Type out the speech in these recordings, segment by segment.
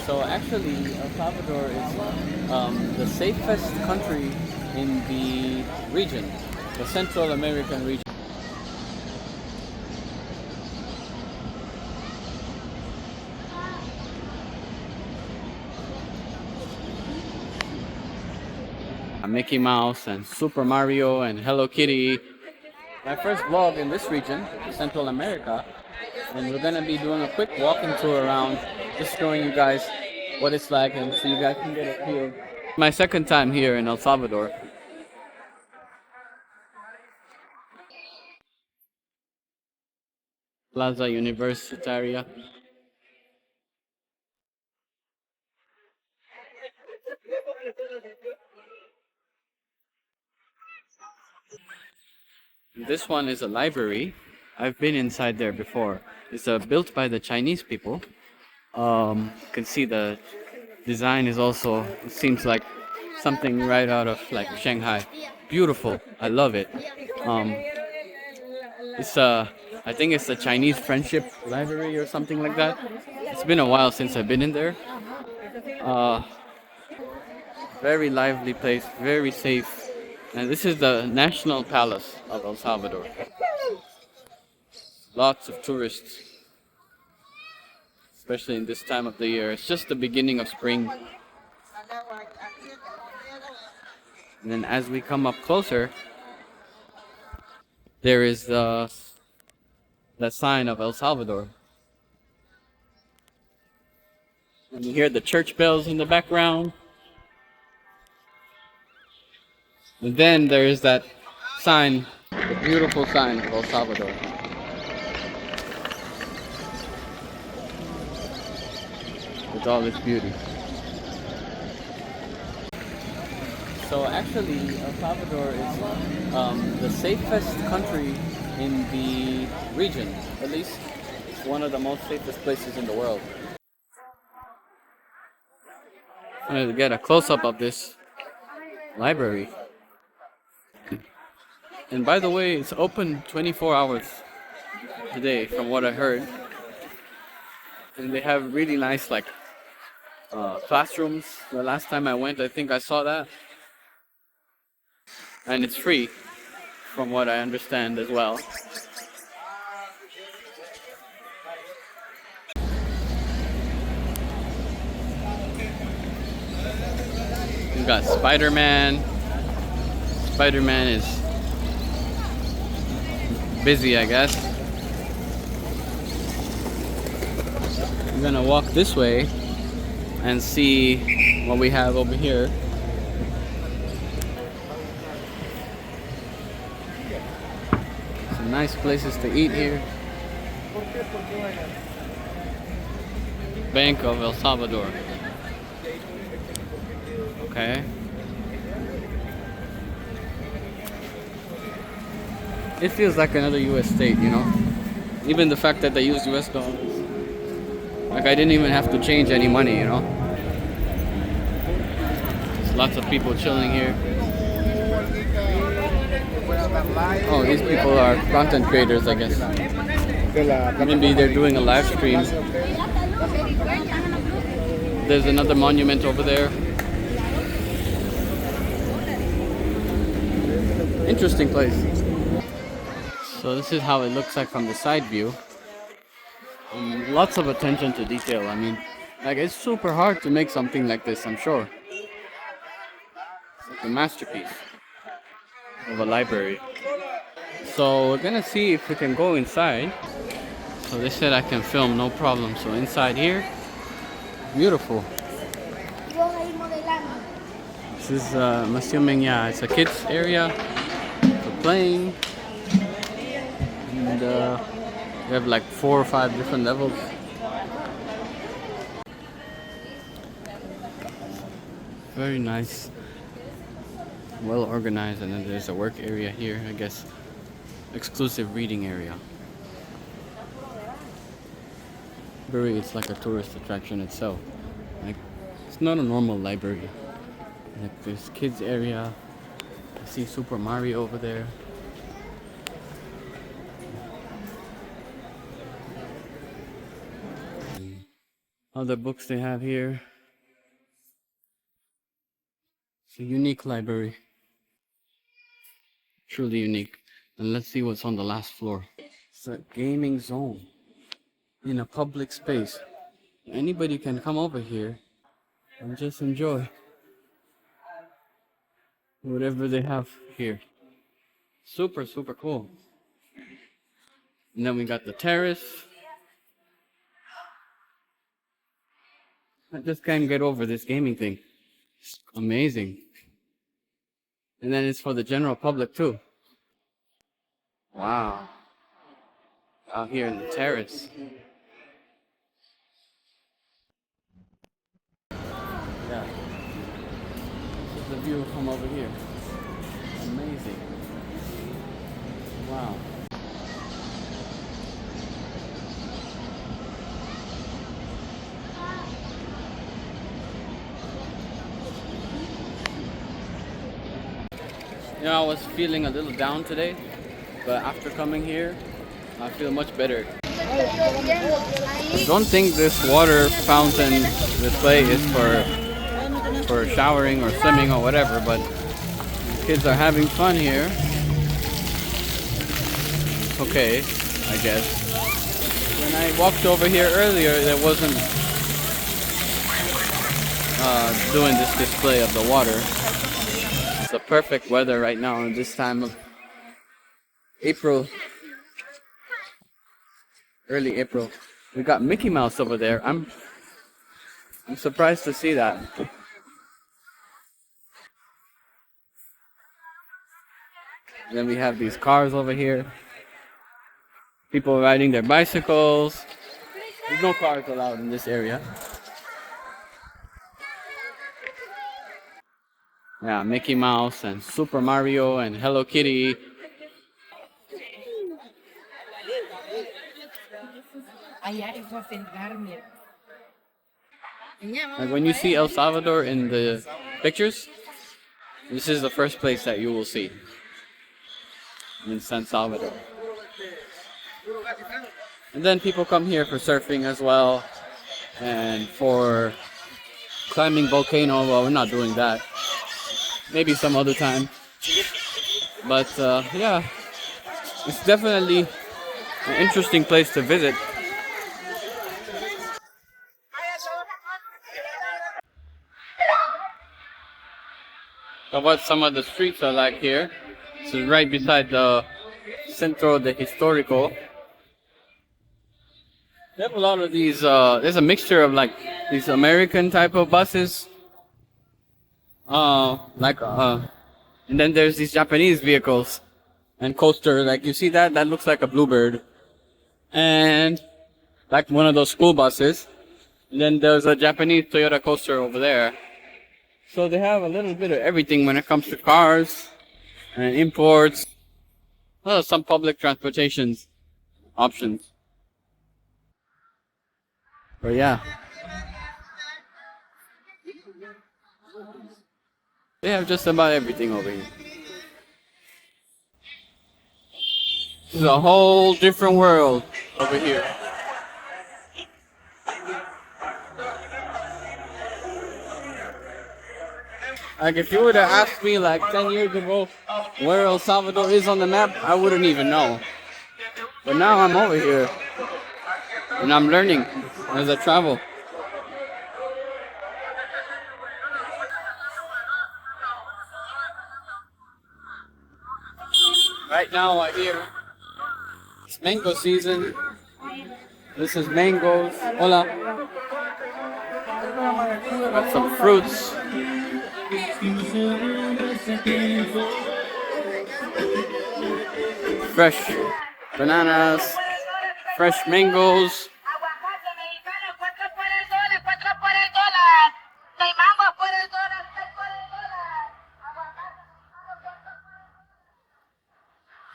So actually, El Salvador is the safest country in the region, the Central American region. Mickey Mouse and Super Mario and Hello Kitty. My first vlog in this region, Central America, and we're gonna be doing a quick walking tour around, just showing you guys what it's like and so you guys can get a feel. My second time here in El Salvador. Plaza Universitaria. This one is a library. I've been inside there before. It's built by the Chinese people. You can see the design is also, it seems like something right out of like Shanghai. Beautiful. I love it. Um, it's I think it's the Chinese Friendship Library or something like that. It's been a while since I've been in there. Uh, Very lively place, very safe. And this is the National Palace of El Salvador. Lots of tourists, especially in this time of the year. It's just the beginning of spring. And then as we come up closer, there is the sign of El Salvador. And you hear the church bells in the background. And then there is that sign, the beautiful sign of El Salvador. With all its beauty. So actually, El Salvador is the safest country in the region. At least it's one of the most safest places in the world. I'm going to get a close-up of this library. And by the way, it's open 24 hours a day from what I heard. And they have really nice like classrooms. The last time I went, I think I saw that. And it's free from what I understand as well. We've got Spider-Man. Spider-Man is busy, I guess. I'm gonna walk this way and see what we have over here. Some nice places to eat here. Bank of El Salvador. Okay. It feels like another US state, you know? Even the fact that they use US dollars. Like I didn't even have to change any money, you know? There's lots of people chilling here. Oh, these people are content creators, I guess. Maybe they're doing a live stream. There's another monument over there. Interesting place. So this is how it looks like from the side view. Lots of attention to detail. I mean, like it's super hard to make something like this, I'm sure. It's like a masterpiece of a library. So we're gonna see if we can go inside. So they said I can film, no problem. So inside here, beautiful. This is, I'm assuming, yeah, it's a kids area for playing. And we have like 4 or 5 different levels. Very nice. Well organized, and then there's a work area here, I guess. Exclusive reading area. Library, it's like a tourist attraction itself. Like, it's not a normal library. Like, there's kids area. I see Super Mario over there. other books they have here. It's a unique library. Truly unique. And let's see what's on the last floor. It's a gaming zone in a public space. Anybody can come over here and just enjoy whatever they have here. Super, super cool. And then we got the terrace. I just can't get over this gaming thing. It's amazing. And then it's for the general public too. Wow. Out here in the terrace. Yeah. This is the view from over here. Amazing. Wow. You know, I was feeling a little down today, but after coming here, I feel much better. I don't think this water fountain display is for showering or swimming or whatever, but kids are having fun here. It's okay, I guess. When I walked over here earlier, there wasn't doing this display of the water. It's the perfect weather right now in this time of April, early April. We got Mickey Mouse over there. I'm surprised to see that. Then we have these cars over here. People riding their bicycles. There's no cars allowed in this area. Yeah, Mickey Mouse and Super Mario and Hello Kitty. Like when you see El Salvador in the pictures, this is the first place that you will see in San Salvador. And then people come here for surfing as well and for climbing volcano. Well, we're not doing that. Maybe some other time. But yeah, it's definitely an interesting place to visit. So what some of the streets are like here. This is right beside the Centro Histórico. They have a lot of these, there's a mixture of like these American type of buses. And then there's these Japanese vehicles and coaster. Like you see that? That looks like a bluebird. And like one of those school buses. And then there's a Japanese Toyota coaster over there. So they have a little bit of everything when it comes to cars and imports. Some public transportation options. But yeah. They have just about everything over here. This is a whole different world over here. Like if you would have asked me like 10 years ago where El Salvador is on the map, I wouldn't even know. But now I'm over here and I'm learning as I travel. Right now I hear it's mango season. This is mangoes. Hola. Got some fruits. Fresh bananas, fresh mangoes.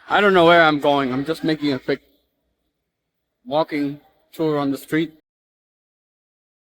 I don't know where I'm going. I'm just making a quick walking tour on the street.